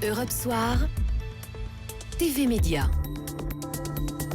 Europe Soir, TV Média.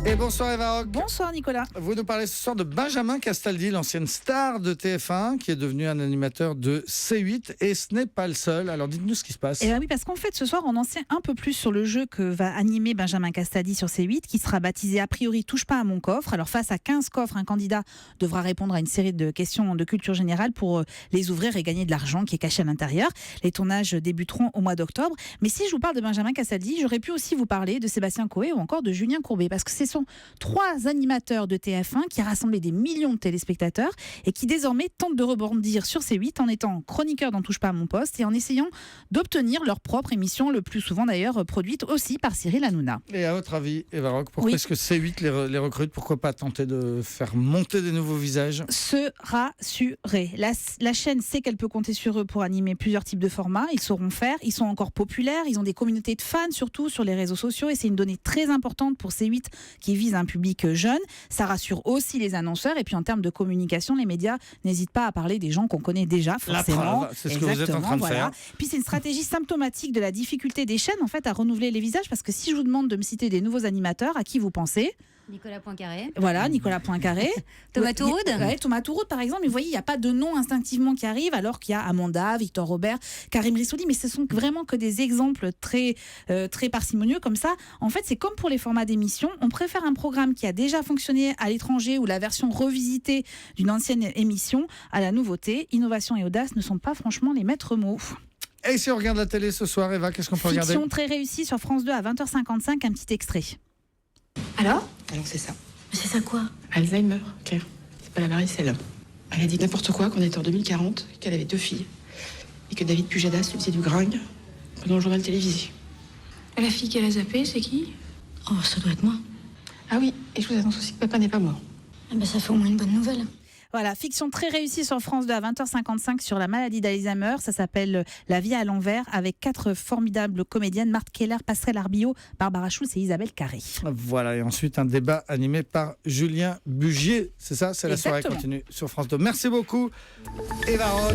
Et bonsoir Eva Rock. Bonsoir Nicolas. Vous nous parlez ce soir de Benjamin Castaldi, l'ancienne star de TF1, qui est devenu un animateur de C8, et ce n'est pas le seul. Alors dites-nous ce qui se passe. Eh bien oui, parce qu'en fait, ce soir, on en sait un peu plus sur le jeu que va animer Benjamin Castaldi sur C8, qui sera baptisé a priori Touche pas à mon coffre. Alors face à 15 coffres, un candidat devra répondre à une série de questions de culture générale pour les ouvrir et gagner de l'argent qui est caché à l'intérieur. Les tournages débuteront au mois d'octobre. Mais si je vous parle de Benjamin Castaldi, j'aurais pu aussi vous parler de Sébastien Coé ou encore de Julien Courbet, parce que ce sont trois animateurs de TF1 qui a rassemblé des millions de téléspectateurs et qui désormais tentent de rebondir sur C8 en étant chroniqueurs dans Touche pas à mon poste et en essayant d'obtenir leur propre émission, le plus souvent d'ailleurs produite aussi par Cyril Hanouna. Et à votre avis, Eva Rock, pourquoi est-ce que C8 les recrute? Pourquoi pas tenter de faire monter des nouveaux visages? Se rassurer. La chaîne sait qu'elle peut compter sur eux pour animer plusieurs types de formats. Ils sauront faire. Ils sont encore populaires. Ils ont des communautés de fans, surtout sur les réseaux sociaux. Et c'est une donnée très importante pour C8 qui vise un public jeune. Ça rassure aussi les annonceurs. Et puis en termes de communication, les médias n'hésitent pas à parler des gens qu'on connaît déjà, forcément. La preuve, c'est ce que vous êtes en train de faire. Puis c'est une stratégie symptomatique de la difficulté des chaînes en fait à renouveler les visages. Parce que si je vous demande de me citer des nouveaux animateurs, à qui vous pensez? Nicolas Poincaré. Voilà, Nicolas Poincaré. Thomas Touroud. Ouais, Thomas Touroud, par exemple. Mais vous voyez, il n'y a pas de nom instinctivement qui arrive, alors qu'il y a Amanda, Victor Robert, Karim Rissouli. Mais ce sont vraiment que des exemples très parcimonieux comme ça. En fait, c'est comme pour les formats d'émission. On préfère un programme qui a déjà fonctionné à l'étranger ou la version revisitée d'une ancienne émission à la nouveauté. Innovation et audace ne sont pas franchement les maîtres mots. Et si on regarde la télé ce soir, Eva, qu'est-ce qu'on peut regarder? Fiction très réussie sur France 2 à 20h55, un petit extrait. Alors C'est ça. Mais c'est ça quoi? Alzheimer, Claire. C'est pas la varicelle. Elle a dit n'importe quoi qu'on était en 2040, qu'elle avait 2 filles. Et que David Pujadas lui faisait du gringue pendant le journal télévisé. Et la fille qu'elle a zappée, c'est qui? Oh, ça doit être moi. Ah oui, et je vous annonce aussi que papa n'est pas mort. Ah ben ça fait au moins une bonne nouvelle. Voilà, fiction très réussie sur France 2 à 20h55 sur la maladie d'Alzheimer. Ça s'appelle La vie à l'envers avec 4 formidables comédiennes, Marthe Keller, Pascal Arbillot, Barbara Schulz et Isabelle Carré. Voilà, et ensuite un débat animé par Julien Bugier. C'est ça, c'est la soirée Exactement. continue sur France 2. Merci beaucoup, Eva Rock.